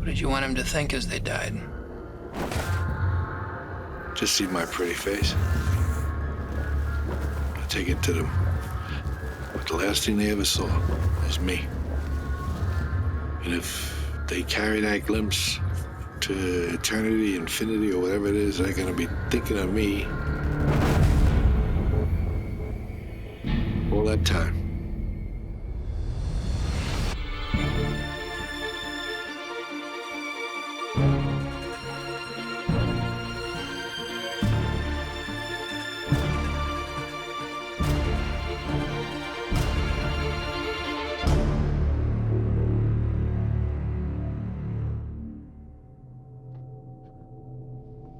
What did you want him to think as they died? Just see my pretty face. I take it to them. But the last thing they ever saw is me. And if they carry that glimpse to eternity, infinity, or whatever it is, they're gonna be thinking of me all that time.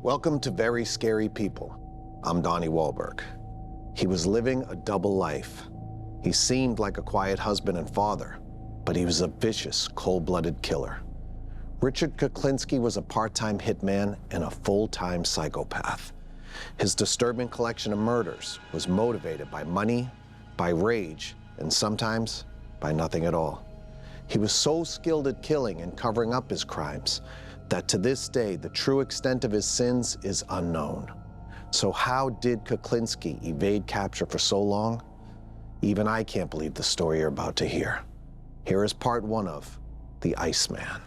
Welcome to Very Scary People. I'm Donnie Wahlberg. He was living a double life. He seemed like a quiet husband and father, but he was a vicious, cold-blooded killer. Richard Kuklinski was a part-time hitman and a full-time psychopath. His disturbing collection of murders was motivated by money, by rage, and sometimes by nothing at all. He was so skilled at killing and covering up his crimes that to this day, the true extent of his sins is unknown. So how did Kuklinski evade capture for so long? Even I can't believe the story you're about to hear. Here is part one of The Iceman.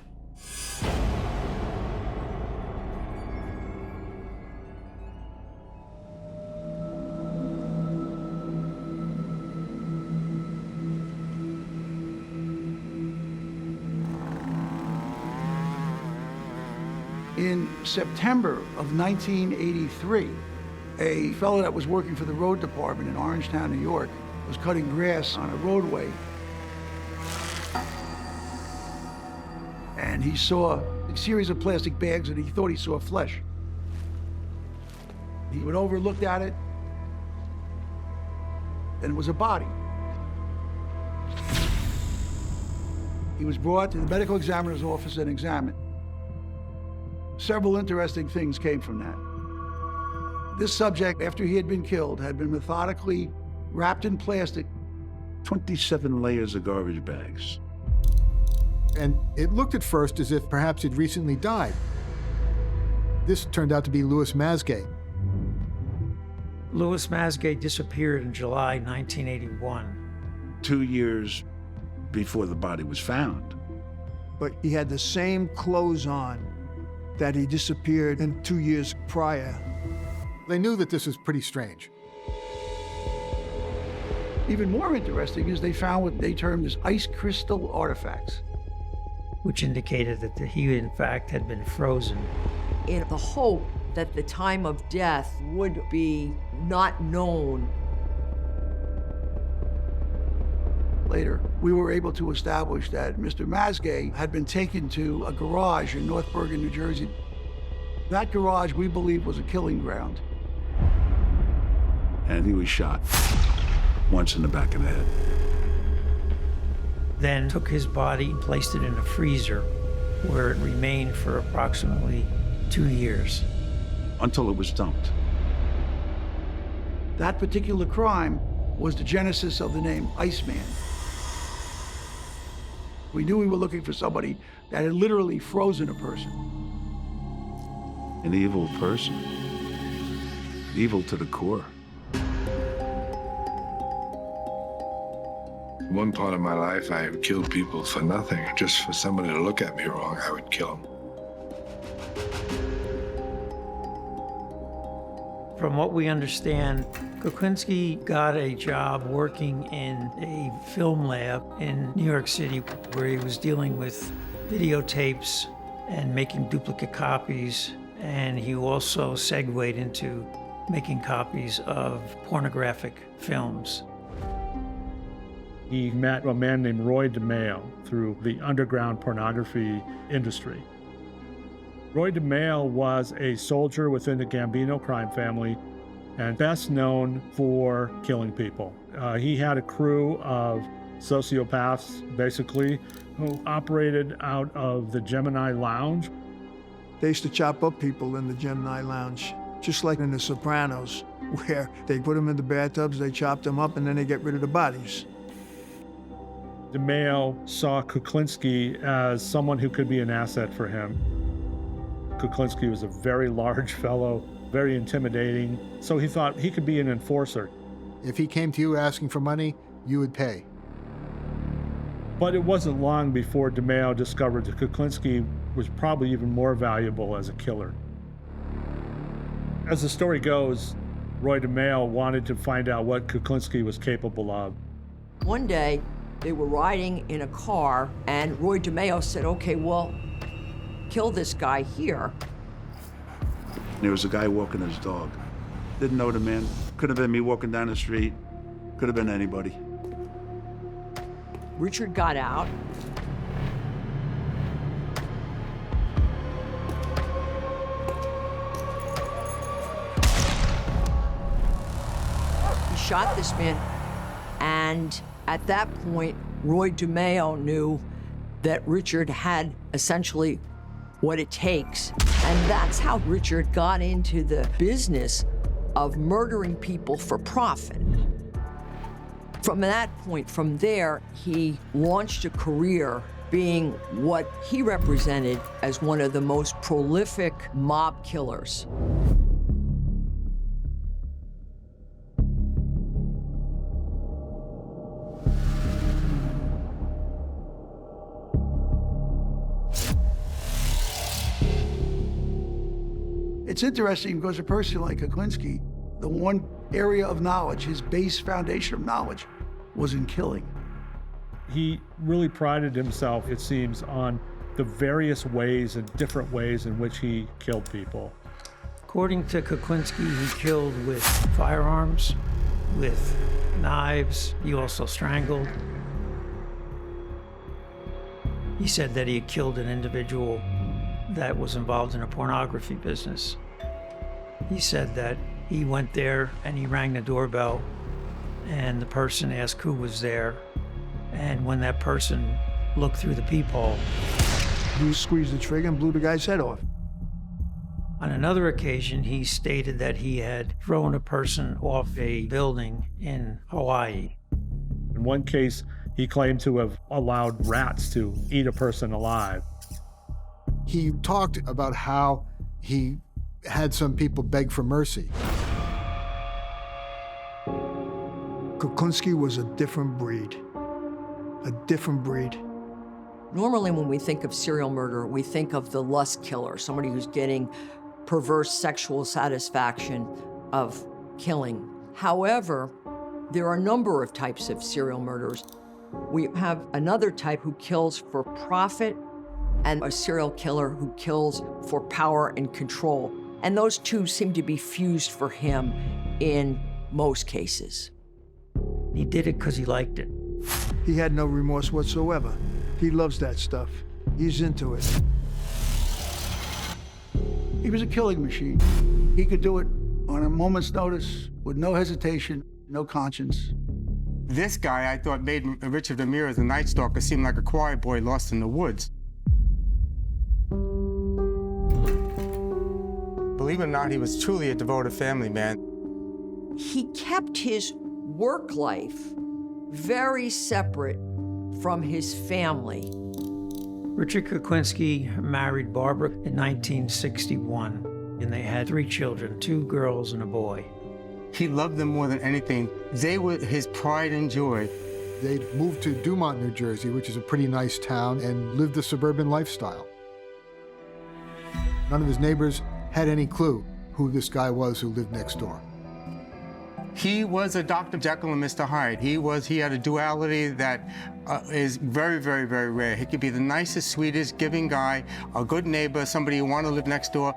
In September of 1983, a fellow that was working for the road department in Orangetown, New York, was cutting grass on a roadway. And he saw a series of plastic bags and he thought he saw flesh. He went over, looked at it, and it was a body. He was brought to the medical examiner's office and examined. Several interesting things came from that. This subject, after he had been killed, had been methodically wrapped in plastic. 27 layers of garbage bags. And it looked at first as if perhaps he'd recently died. This turned out to be Louis Masgay. Louis Masgay disappeared in July 1981. 2 years before the body was found. But he had the same clothes on that he disappeared in 2 years prior. They knew that this was pretty strange. Even more interesting is they found what they termed as ice crystal artifacts, which indicated that he, in fact, had been frozen. In the hope that the time of death would be not known. Later, we were able to establish that Mr. Masgay had been taken to a garage in North Bergen, New Jersey. That garage, we believe, was a killing ground. And he was shot once in the back of the head. Then took his body and placed it in a freezer where it remained for approximately 2 years. Until it was dumped. That particular crime was the genesis of the name Iceman. We knew we were looking for somebody that had literally frozen a person. An evil person. Evil to the core. One part of my life, I killed people for nothing. Just for somebody to look at me wrong, I would kill them. From what we understand, Kuklinski got a job working in a film lab in New York City where he was dealing with videotapes and making duplicate copies, and he also segued into making copies of pornographic films. He met a man named Roy DeMaio through the underground pornography industry. Roy DeMaio was a soldier within the Gambino crime family and best known for killing people. He had a crew of sociopaths, basically, who operated out of the Gemini Lounge. They used to chop up people in the Gemini Lounge, just like in The Sopranos, where they put them in the bathtubs, they chopped them up, and then they get rid of the bodies. DeMeo saw Kuklinski as someone who could be an asset for him. Kuklinski was a very large fellow, very intimidating, so he thought he could be an enforcer. If he came to you asking for money, you would pay. But it wasn't long before DeMeo discovered that Kuklinski was probably even more valuable as a killer. As the story goes, Roy DeMeo wanted to find out what Kuklinski was capable of. One day, they were riding in a car, and Roy DeMeo said, okay, well, kill this guy here. There was a guy walking his dog. Didn't know the man. Could have been me walking down the street. Could have been anybody. Richard got out. He shot this man, and at that point, Roy DeMeo knew that Richard had essentially what it takes. And that's how Richard got into the business of murdering people for profit. From that point, from there, he launched a career being what he represented as one of the most prolific mob killers. It's interesting because a person like Kuklinski, the one area of knowledge, his base foundation of knowledge, was in killing. He really prided himself, it seems, on the various ways and different ways in which he killed people. According to Kuklinski, he killed with firearms, with knives. He also strangled. He said that he had killed an individual that was involved in a pornography business. He said that he went there and he rang the doorbell, and the person asked who was there. And when that person looked through the peephole, He squeezed the trigger and blew the guy's head off. on another occasion, he stated that he had thrown a person off a building in Hawaii. In one case, he claimed to have allowed rats to eat a person alive. He talked about how he had some people beg for mercy. Kuklinski was a different breed. A different breed. Normally, when we think of serial murder, we think of the lust killer, somebody who's getting perverse sexual satisfaction of killing. However, there are a number of types of serial murderers. We have another type who kills for profit, and a serial killer who kills for power and control. And those two seem to be fused for him in most cases. He did it because he liked it. He had no remorse whatsoever. He loves that stuff. He's into it. He was a killing machine. He could do it on a moment's notice with no hesitation, no conscience. This guy, I thought, made Richard Ramirez, the Night Stalker, seem like a choir boy lost in the woods. Believe it or not, he was truly a devoted family man. He kept his work life very separate from his family. Richard Kuklinski married Barbara in 1961, and they had 3 children, 2 girls and a boy. He loved them more than anything. They were his pride and joy. They moved to Dumont, New Jersey, which is a pretty nice town, and lived a suburban lifestyle. None of his neighbors had any clue who this guy was who lived next door. He was a Dr. Jekyll and Mr. Hyde. He had a duality that is very, very, very rare. He could be the nicest, sweetest, giving guy, a good neighbor, somebody you want to live next door,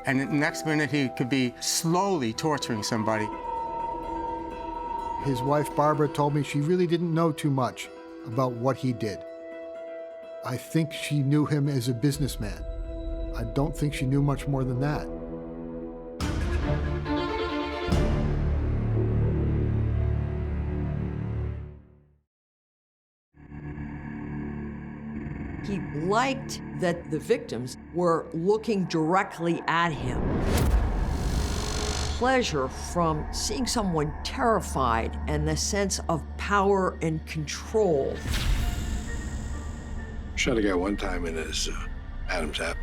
and the next minute he could be slowly torturing somebody. His wife, Barbara, told me she really didn't know too much about what he did. I think she knew him as a businessman. I don't think she knew much more than that. He liked that the victims were looking directly at him. Pleasure from seeing someone terrified and the sense of power and control Shot a guy one time in his Adam's apple.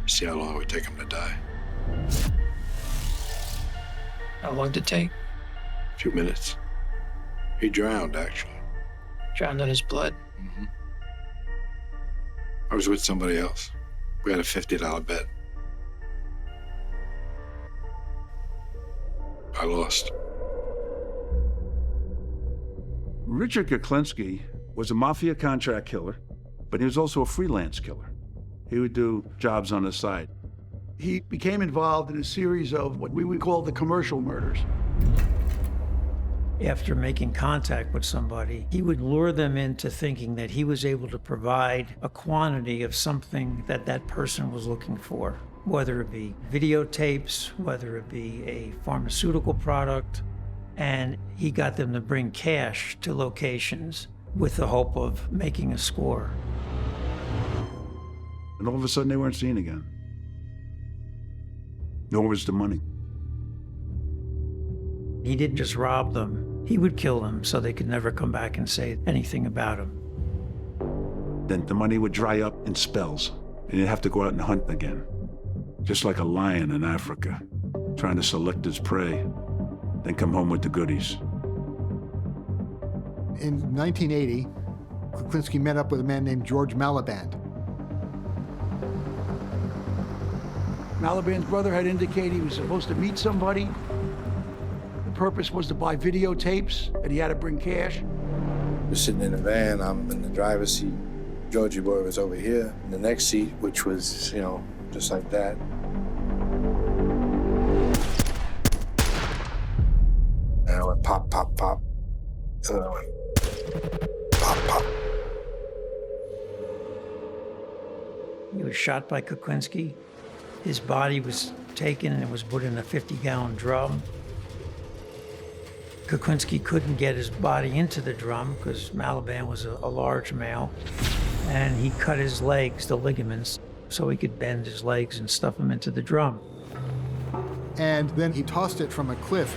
See how long it would take him to die. How long did it take? A few minutes. He drowned, actually. Drowned in his blood. Mm-hmm. I was with somebody else. We had a $50 bet. I lost. Richard Kuklinski was a Mafia contract killer, but he was also a freelance killer. He would do jobs on the side. He became involved in a series of what we would call the commercial murders. After making contact with somebody, he would lure them into thinking that he was able to provide a quantity of something that that person was looking for, whether it be videotapes, whether it be a pharmaceutical product, and he got them to bring cash to locations with the hope of making a score. And all of a sudden, they weren't seen again. Nor was the money. He didn't just rob them, he would kill them so they could never come back and say anything about him. Then the money would dry up in spells, and he'd have to go out and hunt again. Just like a lion in Africa, trying to select his prey, then come home with the goodies. In 1980, Kuklinski met up with a man named George Malaband. Malaband's brother had indicated he was supposed to meet somebody. The purpose was to buy videotapes, and he had to bring cash. We're sitting in the van, I'm in the driver's seat. Georgie boy was over here in the next seat, which was, you know, just like that. And I went pop, pop, pop. And then I went pop, pop. He was shot by Kuklinski. His body was taken and it was put in a 50-gallon drum. Kuklinski couldn't get his body into the drum because Malaband was a large male, and he cut his legs, the ligaments, so he could bend his legs and stuff them into the drum. And then he tossed it from a cliff.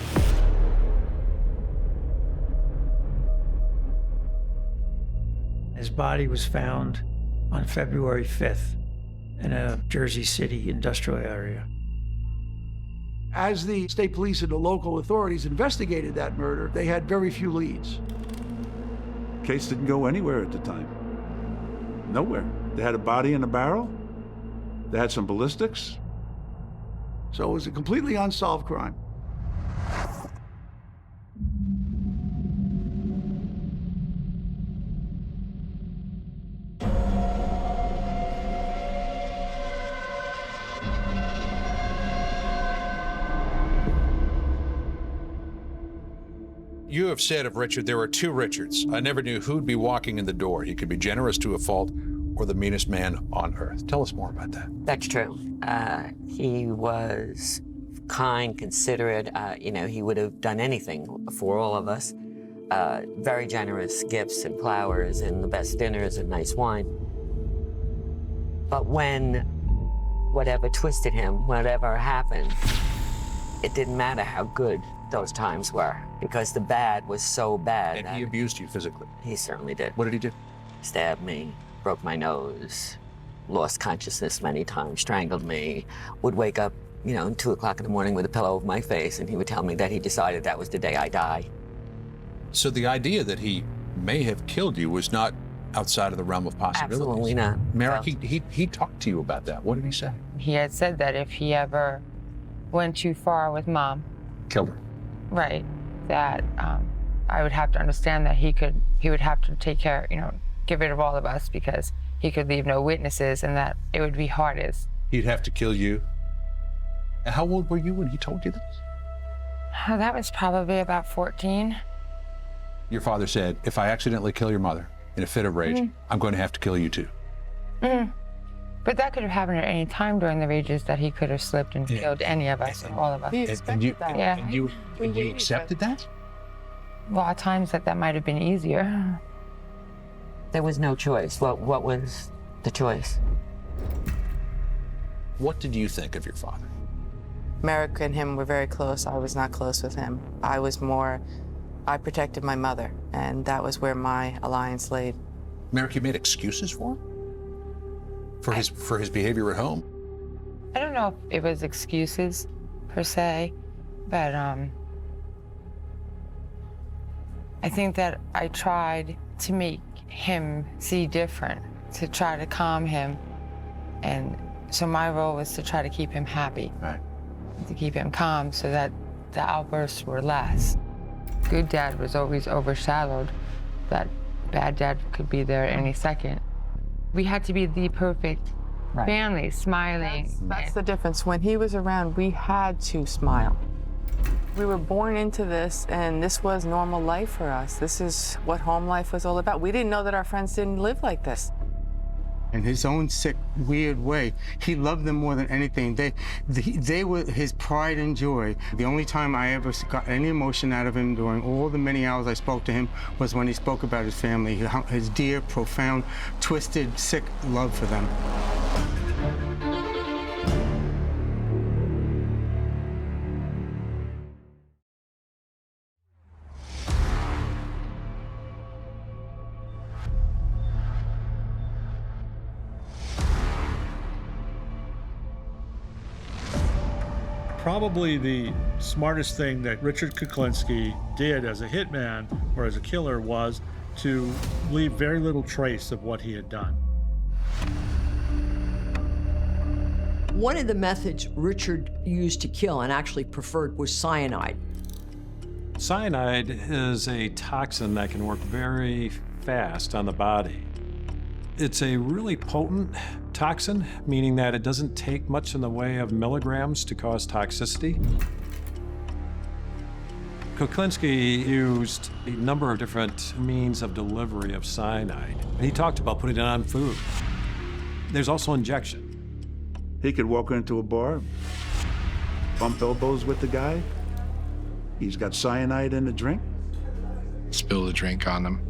His body was found on February 5th in a Jersey City industrial area. As the state police and the local authorities investigated that murder, they had very few leads. Case didn't go anywhere at the time. Nowhere. They had a body in a barrel. They had some ballistics. So it was a completely unsolved crime. You have said of Richard, there were two Richards. I never knew who'd be walking in the door. He could be generous to a fault or the meanest man on earth. Tell us more about that. That's true. He was kind, considerate. You know, he would have done anything for all of us. Very generous gifts and flowers and the best dinners and nice wine. But when whatever twisted him, whatever happened, it didn't matter how good those times were, because the bad was so bad. And he abused you physically? He certainly did. What did he do? Stabbed me, broke my nose, lost consciousness many times, strangled me, would wake up, you know, 2 o'clock in the morning with a pillow over my face, and he would tell me that he decided that was the day I die. So the idea that he may have killed you was not outside of the realm of possibilities? Absolutely not. Merrick, he talked to you about that. What did he say? He had said that if he ever went too far with Mom, Killed her. right, that I would have to understand that he would have to take care, you know, get rid of all of us because he could leave no witnesses, and that it would be hardest. He'd have to kill you. And how old were you when he told you this? That was probably about 14. Your father said, if I accidentally kill your mother in a fit of rage, I'm going to have to kill you too. But that could have happened at any time during the rages, that he could have slipped and killed any of us, all of us. And you Yeah. accepted that? Well, at times that might have been easier. There was no choice. What was the choice? What did you think of your father? Merrick and him were very close. I was not close with him. I protected my mother, and that was where my alliance laid. Merrick, you made excuses for him? For his behavior at home? I don't know if it was excuses, per se, but I think that I tried to make him see different, to try to calm him. And so my role was to try to keep him happy, right, to keep him calm so that the outbursts were less. Good dad was always overshadowed, that bad dad could be there any second. We had to be the perfect family, smiling. That's the difference. When he was around, we had to smile. We were born into this, and this was normal life for us. This is what home life was all about. We didn't know that our friends didn't live like this. In his own sick, weird way, he loved them more than anything. They were his pride and joy. The only time I ever got any emotion out of him during all the many hours I spoke to him was when he spoke about his family, his dear, profound, twisted, sick love for them. Probably the smartest thing that Richard Kuklinski did as a hitman or as a killer was to leave very little trace of what he had done. One of the methods Richard used to kill and actually preferred was cyanide. Cyanide is a toxin that can work very fast on the body. It's a really potent toxin, meaning that it doesn't take much in the way of milligrams to cause toxicity. Kuklinski used a number of different means of delivery of cyanide. He talked about putting it on food. There's also injection. He could walk into a bar, bump elbows with the guy. He's got cyanide in the drink. Spill the drink on them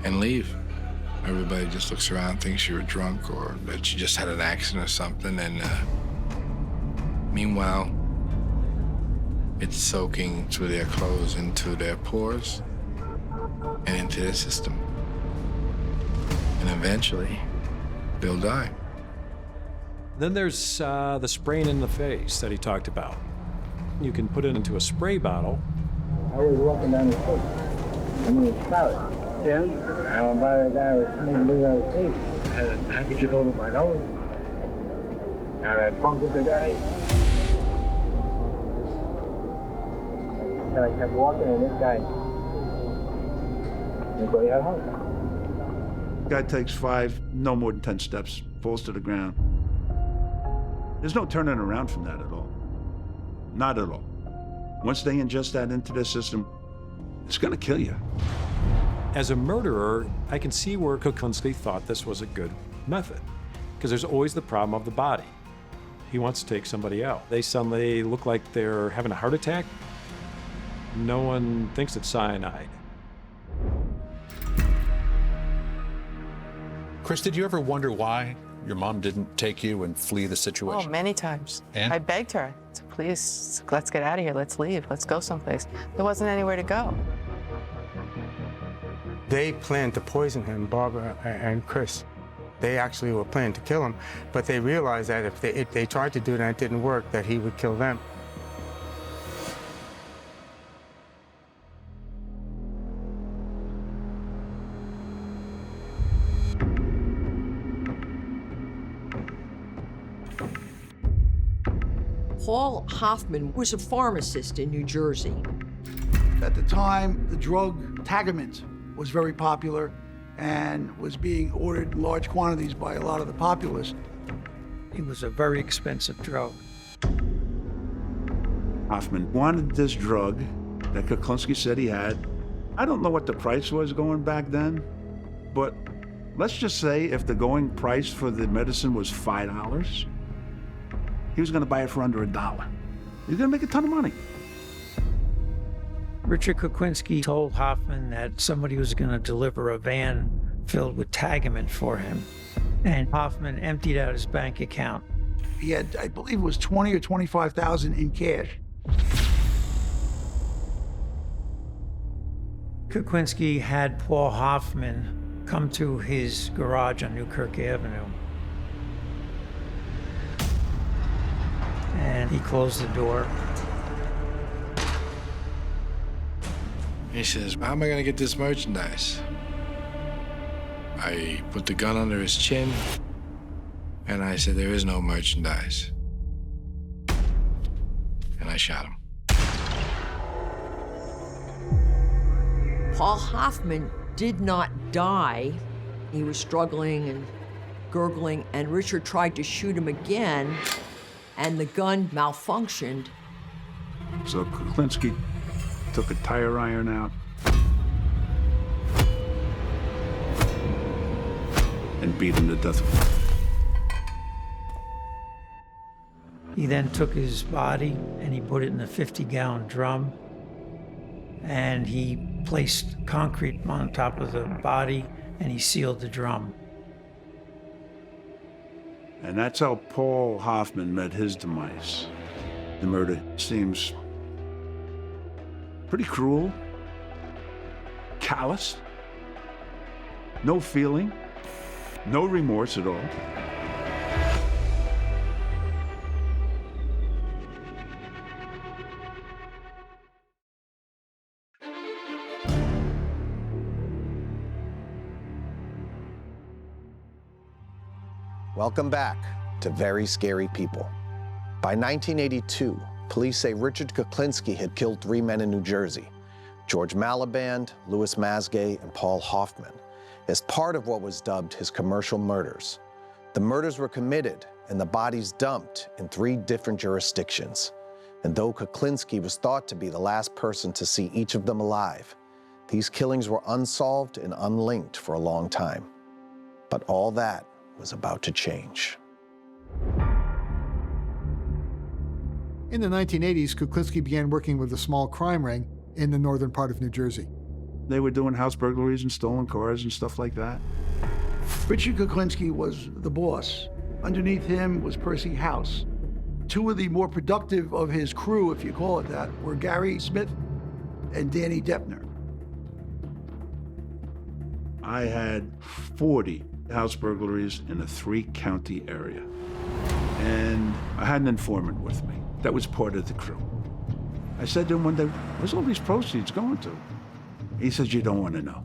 and leave. Everybody just looks around, thinks you were drunk or that you just had an accident or something, and meanwhile, it's soaking through their clothes, into their pores, and into their system. And eventually, they'll die. Then there's the spraying in the face that he talked about. You can put it into a spray bottle. I was walking down the street, and he was shouting. Yeah, I went by the guy was making me out of tape. I had a handkerchief over my nose. And I bumped into the guy. And I kept walking, and this guy, everybody had home. Guy takes 5, no more than 10 steps, falls to the ground. There's no turning around from that at all. Not at all. Once they ingest that into their system, it's gonna kill you. As a murderer, I can see where Kuklinski thought this was a good method, because there's always the problem of the body. He wants to take somebody out. They suddenly look like they're having a heart attack. No one thinks it's cyanide. Chris, did you ever wonder why your mom didn't take you and flee the situation? Oh, many times. And? I begged her, please, let's get out of here, let's leave, let's go someplace. There wasn't anywhere to go. They planned to poison him, Barbara and Chris. They actually were planning to kill him, but they realized that if they tried to do that and it didn't work, that he would kill them. Paul Hoffman was a pharmacist in New Jersey. At the time, the drug Tagamet was very popular and was being ordered in large quantities by a lot of the populace. It was a very expensive drug. Hoffman wanted this drug that Kuklinski said he had. I don't know what the price was going back then, but let's just say if the going price for the medicine was $5, he was gonna buy it for under $1. He was gonna make a ton of money. Richard Kuklinski told Hoffman that somebody was going to deliver a van filled with Tagamet for him, and Hoffman emptied out his bank account. He had, I believe it was 20 or 25,000 in cash. Kuklinski had Paul Hoffman come to his garage on Newkirk Avenue. And he closed the door. He says, how am I going to get this merchandise? I put the gun under his chin, and I said, there is no merchandise. And I shot him. Paul Hoffman did not die. He was struggling and gurgling, and Richard tried to shoot him again, and the gun malfunctioned. So Kuklinski took a tire iron out and beat him to death. He then took his body and he put it in a 50-gallon drum, and he placed concrete on top of the body and he sealed the drum. And that's how Paul Hoffman met his demise. The murder seems pretty cruel, callous, no feeling, no remorse at all. Welcome back to Very Scary People. By 1982, police say Richard Kuklinski had killed 3 men in New Jersey, George Maliband, Louis Masgay, and Paul Hoffman, as part of what was dubbed his commercial murders. The murders were committed and the bodies dumped in 3 different jurisdictions. And though Kuklinski was thought to be the last person to see each of them alive, these killings were unsolved and unlinked for a long time. But all that was about to change. In the 1980s, Kuklinski began working with a small crime ring in the northern part of New Jersey. They were doing house burglaries and stolen cars and stuff like that. Richard Kuklinski was the boss. Underneath him was Percy House. 2 of the more productive of his crew, if you call it that, were Gary Smith and Danny Deppner. I had 40 house burglaries in a 3-county area. And I had an informant with me that was part of the crew. I said to him one day, where's all these proceeds going to? He says, you don't want to know.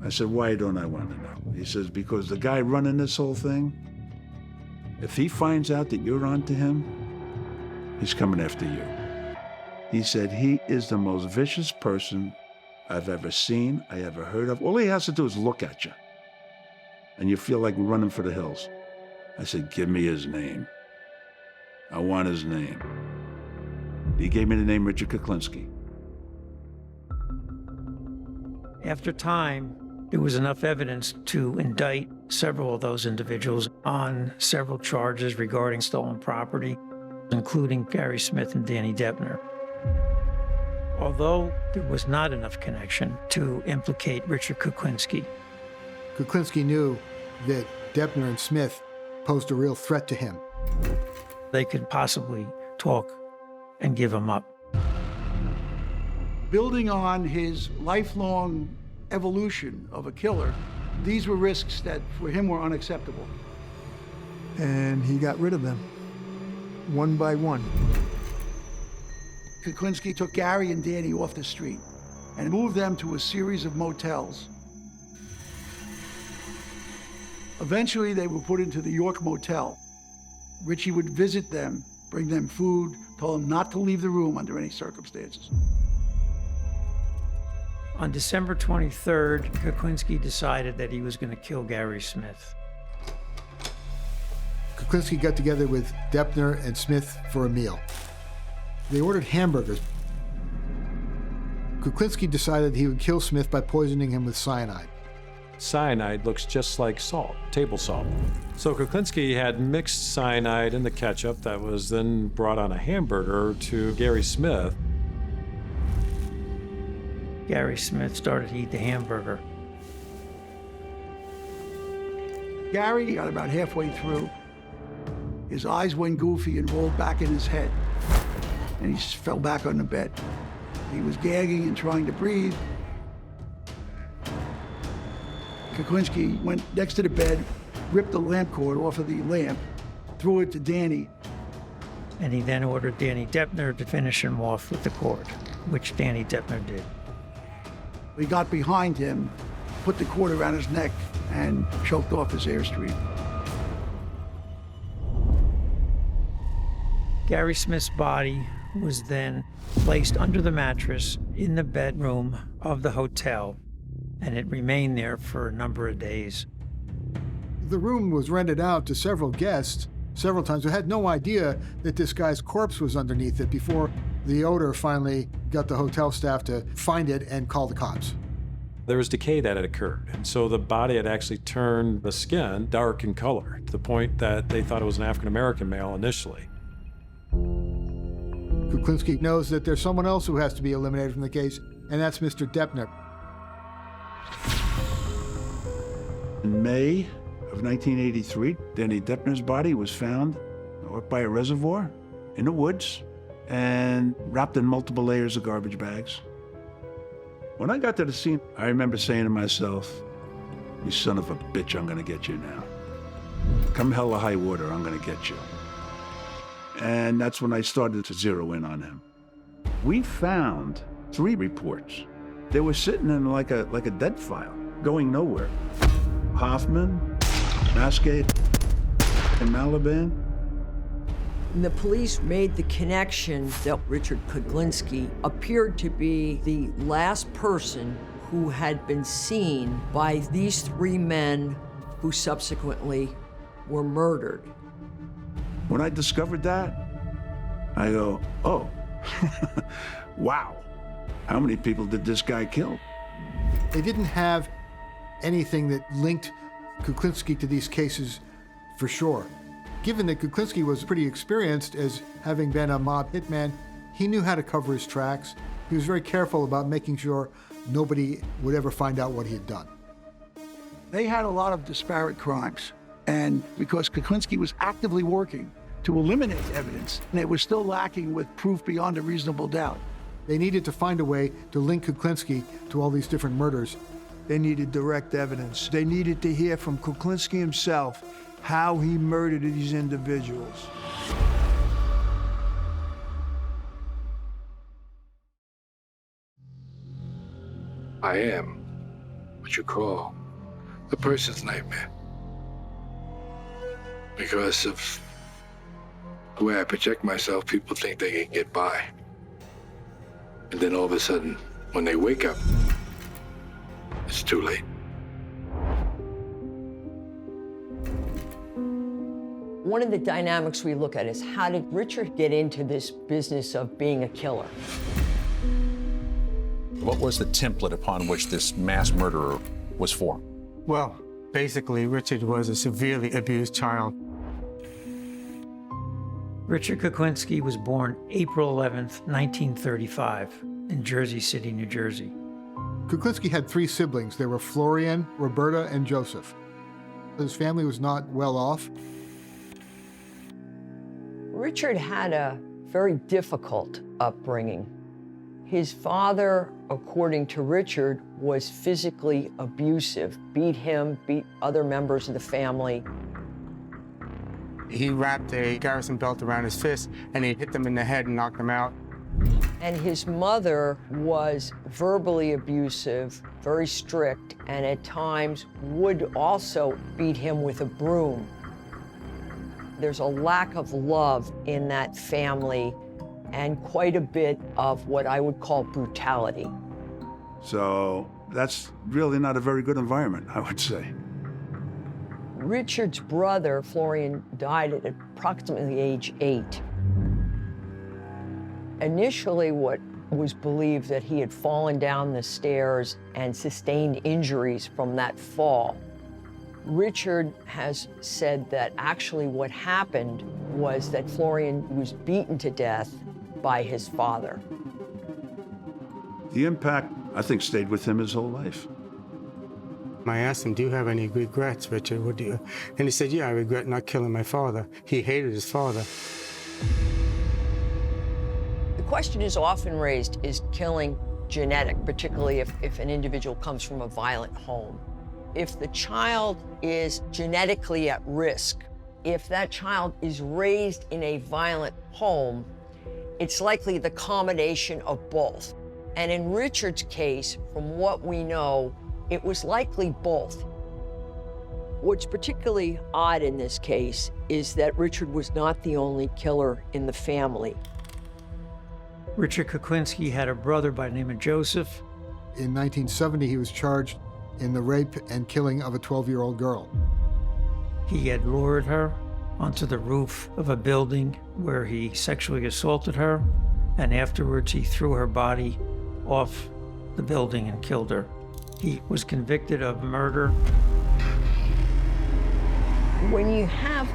I said, why don't I want to know? He says, because the guy running this whole thing, if he finds out that you're onto him, he's coming after you. He said, he is the most vicious person I've ever seen, I ever heard of. All he has to do is look at you, and you feel like running for the hills. I said, give me his name. I want his name. He gave me the name Richard Kuklinski. After time, there was enough evidence to indict several of those individuals on several charges regarding stolen property, including Gary Smith and Danny Deppner. Although there was not enough connection to implicate Richard Kuklinski. Kuklinski knew that Deppner and Smith posed a real threat to him. They could possibly talk and give him up. Building on his lifelong evolution of a killer, these were risks that for him were unacceptable. And he got rid of them, one by one. Kuklinski took Gary and Danny off the street and moved them to a series of motels. Eventually, they were put into the York Motel. Richie would visit them, bring them food, told them not to leave the room under any circumstances. On December 23rd, Kuklinski decided that he was going to kill Gary Smith. Kuklinski got together with Deppner and Smith for a meal. They ordered hamburgers. Kuklinski decided he would kill Smith by poisoning him with cyanide. Cyanide looks just like salt, table salt. So Kuklinski had mixed cyanide in the ketchup that was then brought on a hamburger to Gary Smith. Gary Smith started to eat the hamburger. Gary got about halfway through. His eyes went goofy and rolled back in his head, and he fell back on the bed. He was gagging and trying to breathe. Kuklinski went next to the bed, ripped the lamp cord off of the lamp, threw it to Danny. And he then ordered Danny Deppner to finish him off with the cord, which Danny Deppner did. He got behind him, put the cord around his neck, and choked off his airstream. Gary Smith's body was then placed under the mattress in the bedroom of the hotel, and it remained there for a number of days. The room was rented out to several guests several times who had no idea that this guy's corpse was underneath it before the odor finally got the hotel staff to find it and call the cops. There was decay that had occurred, and so the body had actually turned the skin dark in color to the point that they thought it was an African-American male initially. Kuklinski knows that there's someone else who has to be eliminated from the case, and that's Mr. Deppner. In May of 1983, Danny Deppner's body was found up by a reservoir in the woods and wrapped in multiple layers of garbage bags. When I got to the scene, I remember saying to myself, "You son of a bitch, I'm gonna get you now. Come hell or high water, I'm gonna get you." And that's when I started to zero in on him. We found 3 reports. They were sitting in like a dead file, going nowhere. Hoffman, Mascade, and Malaban. The police made the connection that Richard Kuklinski appeared to be the last person who had been seen by these 3 men who subsequently were murdered. When I discovered that, I go, oh, wow. How many people did this guy kill? They didn't have anything that linked Kuklinski to these cases for sure. Given that Kuklinski was pretty experienced as having been a mob hitman, he knew how to cover his tracks. He was very careful about making sure nobody would ever find out what he had done. They had a lot of disparate crimes, and because Kuklinski was actively working to eliminate evidence, and it was still lacking with proof beyond a reasonable doubt. They needed to find a way to link Kuklinski to all these different murders. They needed direct evidence. They needed to hear from Kuklinski himself how he murdered these individuals. I am what you call a person's nightmare. Because of the way I project myself, people think they can get by. And then all of a sudden, when they wake up, it's too late. One of the dynamics we look at is how did Richard get into this business of being a killer? What was the template upon which this mass murderer was formed? Well, basically, Richard was a severely abused child. Richard Kuklinski was born April 11th, 1935, in Jersey City, New Jersey. Kuklinski had 3 siblings. They were Florian, Roberta, and Joseph. His family was not well off. Richard had a very difficult upbringing. His father, according to Richard, was physically abusive, beat him, beat other members of the family. He wrapped a garrison belt around his fist, and he hit them in the head and knocked them out. And his mother was verbally abusive, very strict, and at times would also beat him with a broom. There's a lack of love in that family and quite a bit of what I would call brutality. So that's really not a very good environment, I would say. Richard's brother, Florian, died at approximately age 8. Initially, what was believed that he had fallen down the stairs and sustained injuries from that fall. Richard has said that actually what happened was that Florian was beaten to death by his father. The impact, I think, stayed with him his whole life. I asked him, do you have any regrets, Richard? What do you? And he said, yeah, I regret not killing my father. He hated his father. The question is often raised, is killing genetic, particularly if an individual comes from a violent home? If the child is genetically at risk, if that child is raised in a violent home, it's likely the combination of both. And in Richard's case, from what we know, it was likely both. What's particularly odd in this case is that Richard was not the only killer in the family. Richard Kuklinski had a brother by the name of Joseph. In 1970, he was charged in the rape and killing of a 12-year-old girl. He had lured her onto the roof of a building where he sexually assaulted her, and afterwards he threw her body off the building and killed her. He was convicted of murder. When you have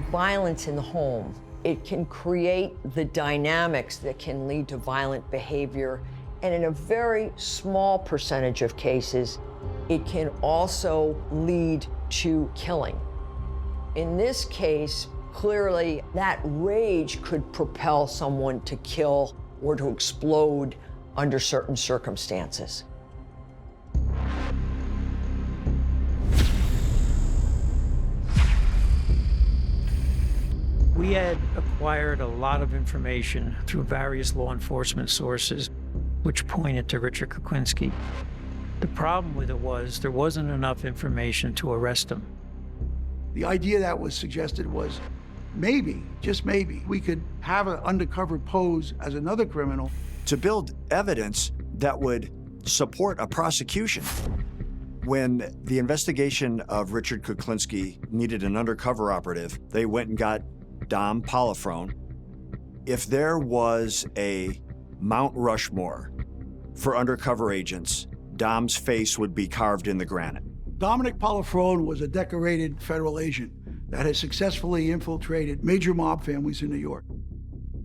violence in the home, it can create the dynamics that can lead to violent behavior, and in a very small percentage of cases, it can also lead to killing. In this case, clearly that rage could propel someone to kill or to explode under certain circumstances. We had acquired a lot of information through various law enforcement sources, which pointed to Richard Kuklinski. The problem with it was there wasn't enough information to arrest him. The idea that was suggested was maybe, just maybe, we could have an undercover pose as another criminal. To build evidence that would support a prosecution. When the investigation of Richard Kuklinski needed an undercover operative, they went and got Dom Polifrone. If there was a Mount Rushmore for undercover agents, Dom's face would be carved in the granite. Dominic Polifrone was a decorated federal agent that has successfully infiltrated major mob families in New York.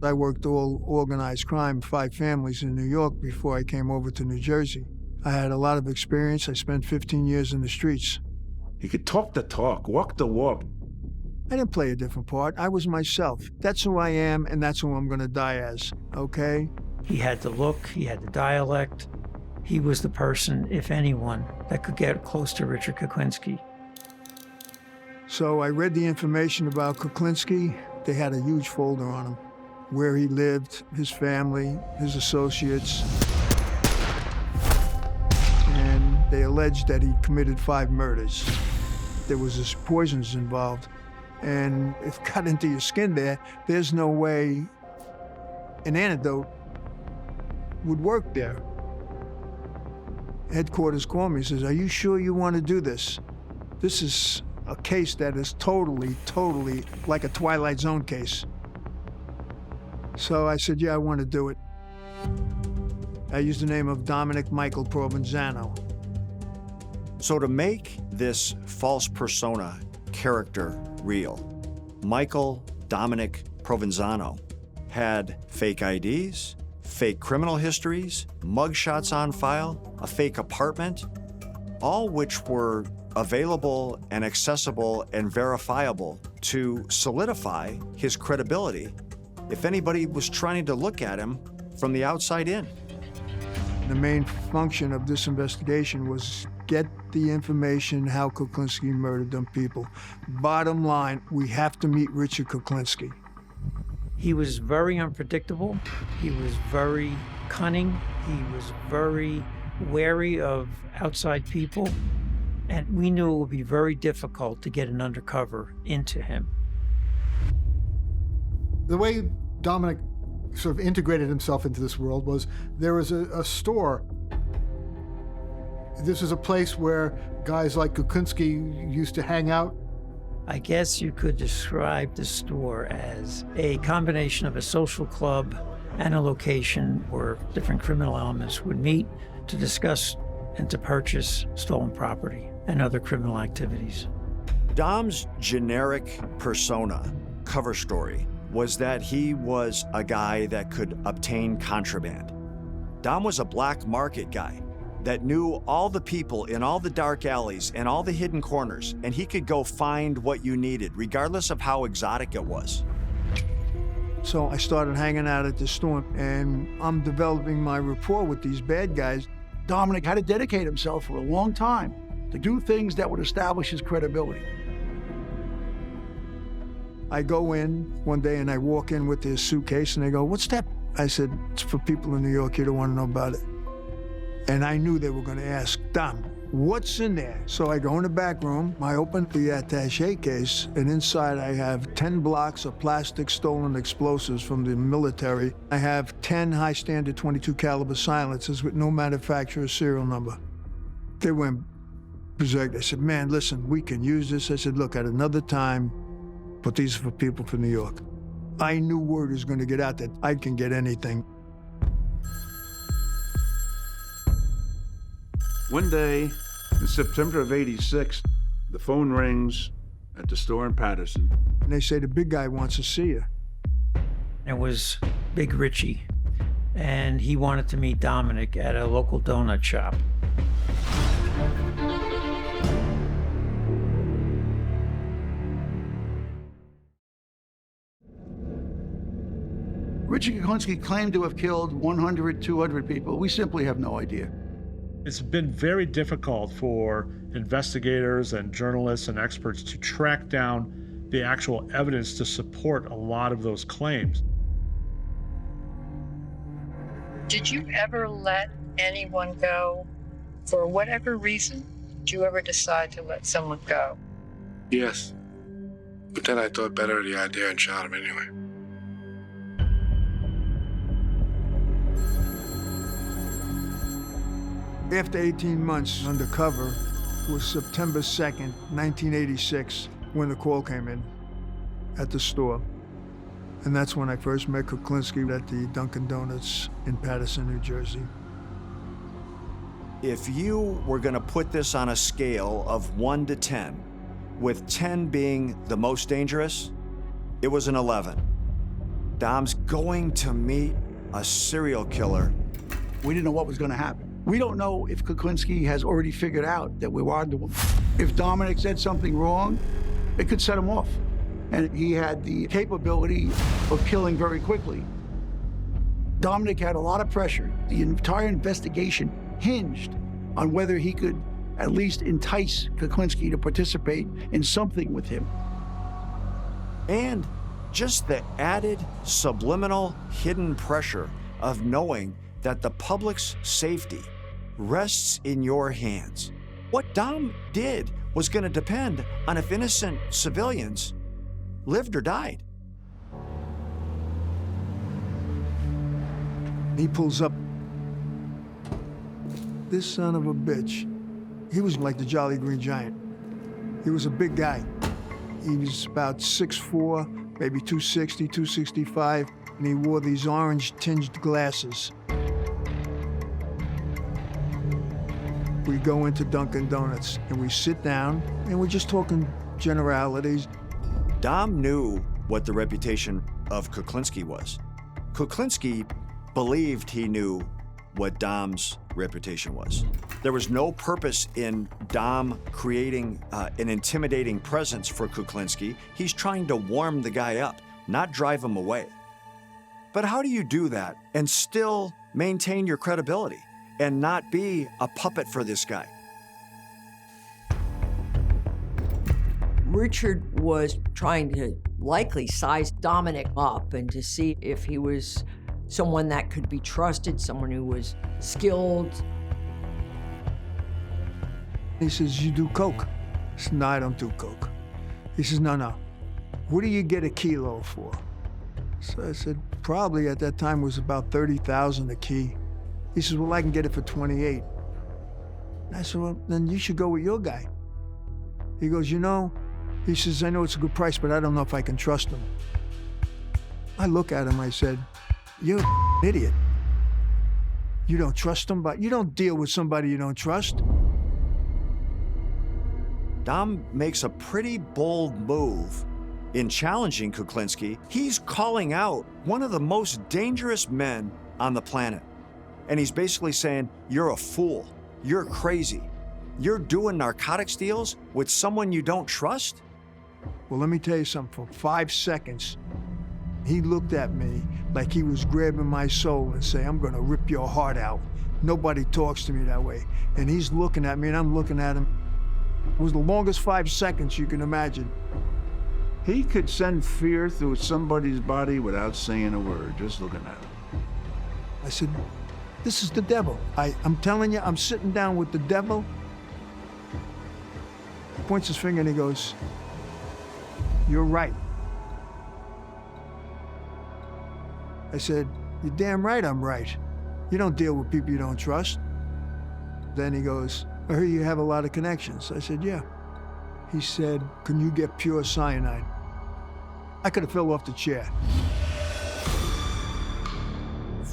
I worked all organized crime, 5 families in New York before I came over to New Jersey. I had a lot of experience. I spent 15 years in the streets. He could talk the talk, walk the walk. I didn't play a different part. I was myself. That's who I am, and that's who I'm going to die as, okay? He had the look, he had the dialect. He was the person, if anyone, that could get close to Richard Kuklinski. So I read the information about Kuklinski. They had a huge folder on him, where he lived, his family, his associates. And they alleged that he committed 5 murders. There was this poisons involved. And if it got into your skin there's no way an antidote would work there. Headquarters called me and says, "Are you sure you want to do this? This is a case that is totally like a Twilight Zone case." So I said, "Yeah, I want to do it." I used the name of Dominic Michael Provenzano. So to make this false persona character real, Michael Dominic Provenzano had fake IDs, fake criminal histories, mugshots on file, a fake apartment, all which were available and accessible and verifiable to solidify his credibility if anybody was trying to look at him from the outside in. The main function of this investigation was get the information how Kuklinski murdered them people. Bottom line, we have to meet Richard Kuklinski. He was very unpredictable. He was very cunning. He was very wary of outside people. And we knew it would be very difficult to get an undercover into him. The way Dominic sort of integrated himself into this world was there was a store. This was a place where guys like Kuklinski used to hang out. I guess you could describe the store as a combination of a social club and a location where different criminal elements would meet to discuss and to purchase stolen property and other criminal activities. Dom's generic persona, cover story, was that he was a guy that could obtain contraband. Dom was a black market guy that knew all the people in all the dark alleys and all the hidden corners, and he could go find what you needed, regardless of how exotic it was. So I started hanging out at the store, and I'm developing my rapport with these bad guys. Dominic had to dedicate himself for a long time to do things that would establish his credibility. I go in one day and I walk in with this suitcase and they go, "What's that?" I said, "It's for people in New York, you don't want to know about it." And I knew they were going to ask, "Dom, what's in there?" So I go in the back room, I open the attaché case, and inside I have 10 blocks of plastic stolen explosives from the military. I have 10 high standard 22 caliber silencers with no manufacturer's serial number. They went berserk. They said, "Man, listen, we can use this." I said, "Look, at another time, but these are for people from New York." I knew word was going to get out that I can get anything. One day, in September of '86, the phone rings at the store in Patterson. And they say, "The big guy wants to see you." It was Big Richie, and he wanted to meet Dominic at a local donut shop. Richard Kuklinski claimed to have killed 100, 200 people. We simply have no idea. It's been very difficult for investigators and journalists and experts to track down the actual evidence to support a lot of those claims. Did you ever let anyone go for whatever reason? Did you ever decide to let someone go? Yes. But then I thought better of the idea and shot him anyway. After 18 months undercover, it was September 2nd, 1986, when the call came in at the store. And that's when I first met Kuklinski at the Dunkin' Donuts in Patterson, New Jersey. If you were going to put this on a scale of 1 to 10, with 10 being the most dangerous, it was an 11. Dom's going to meet a serial killer. We didn't know what was going to happen. We don't know if Kuklinski has already figured out that we were onto him. If Dominic said something wrong, it could set him off. And he had the capability of killing very quickly. Dominic had a lot of pressure. The entire investigation hinged on whether he could at least entice Kuklinski to participate in something with him. And just the added subliminal hidden pressure of knowing that the public's safety rests in your hands. What Dom did was going to depend on if innocent civilians lived or died. He pulls up. This son of a bitch, he was like the Jolly Green Giant. He was a big guy. He was about 6'4", maybe 260, 265, and he wore these orange-tinged glasses. We go into Dunkin' Donuts, and we sit down, and we're just talking generalities. Dom knew what the reputation of Kuklinski was. Kuklinski believed he knew what Dom's reputation was. There was no purpose in Dom creating an intimidating presence for Kuklinski. He's trying to warm the guy up, not drive him away. But how do you do that and still maintain your credibility and not be a puppet for this guy? Richard was trying to likely size Dominic up and to see if he was someone that could be trusted, someone who was skilled. He says, "You do coke?" I said, "No, I don't do coke." He says, No. What do you get a kilo for?" So I said, probably at that time was about 30,000 a key. He says, "Well, I can get it for 28. I said, "Well, then you should go with your guy." He goes, he says, "I know it's a good price, but I don't know if I can trust him." I look at him, I said, "You're an idiot. You don't trust him, but you don't deal with somebody you don't trust." Dom makes a pretty bold move in challenging Kuklinski. He's calling out one of the most dangerous men on the planet. And he's basically saying, "You're a fool. You're crazy. You're doing narcotics deals with someone you don't trust?" Well, let me tell you something. For 5 seconds, he looked at me like he was grabbing my soul and saying, "I'm gonna rip your heart out. Nobody talks to me that way." And he's looking at me and I'm looking at him. It was the longest 5 seconds you can imagine. He could send fear through somebody's body without saying a word, just looking at him. I said, this is the devil. I'm telling you, I'm sitting down with the devil. He points his finger and he goes, you're right. I said, you're damn right I'm right. You don't deal with people you don't trust. Then he goes, I hear you have a lot of connections. I said, yeah. He said, can you get pure cyanide? I could have fell off the chair.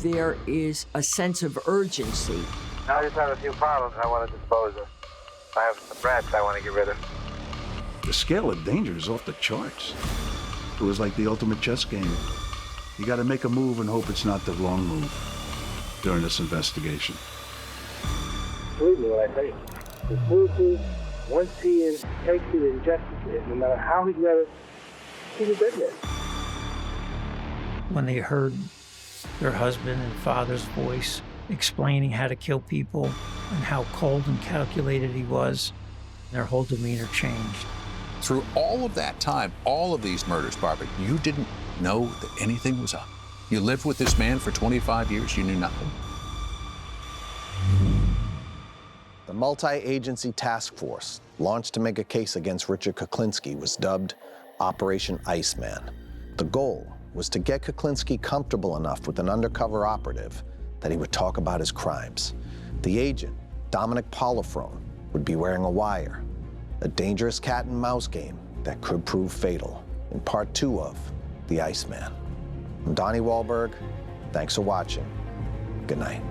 There is a sense of urgency. I just have a few problems I want to dispose of. I have some rats I want to get rid of. The scale of danger is off the charts. It was like the ultimate chess game. You got to make a move and hope it's not the wrong move during this investigation. Believe me when I tell you, the food, once he takes it and ingests it, no matter how he got it, he's a dead man. When they heard their husband and father's voice explaining how to kill people and how cold and calculated he was, their whole demeanor changed. Through all of that time, all of these murders, Barbara, you didn't know that anything was up. You lived with this man for 25 years, you knew nothing. The multi-agency task force launched to make a case against Richard Kuklinski was dubbed Operation Iceman. The goal was to get Kuklinski comfortable enough with an undercover operative that he would talk about his crimes. The agent, Dominic Polifrone, would be wearing a wire, a dangerous cat and mouse game that could prove fatal in part 2 of The Iceman. I'm Donnie Wahlberg. Thanks for watching. Good night.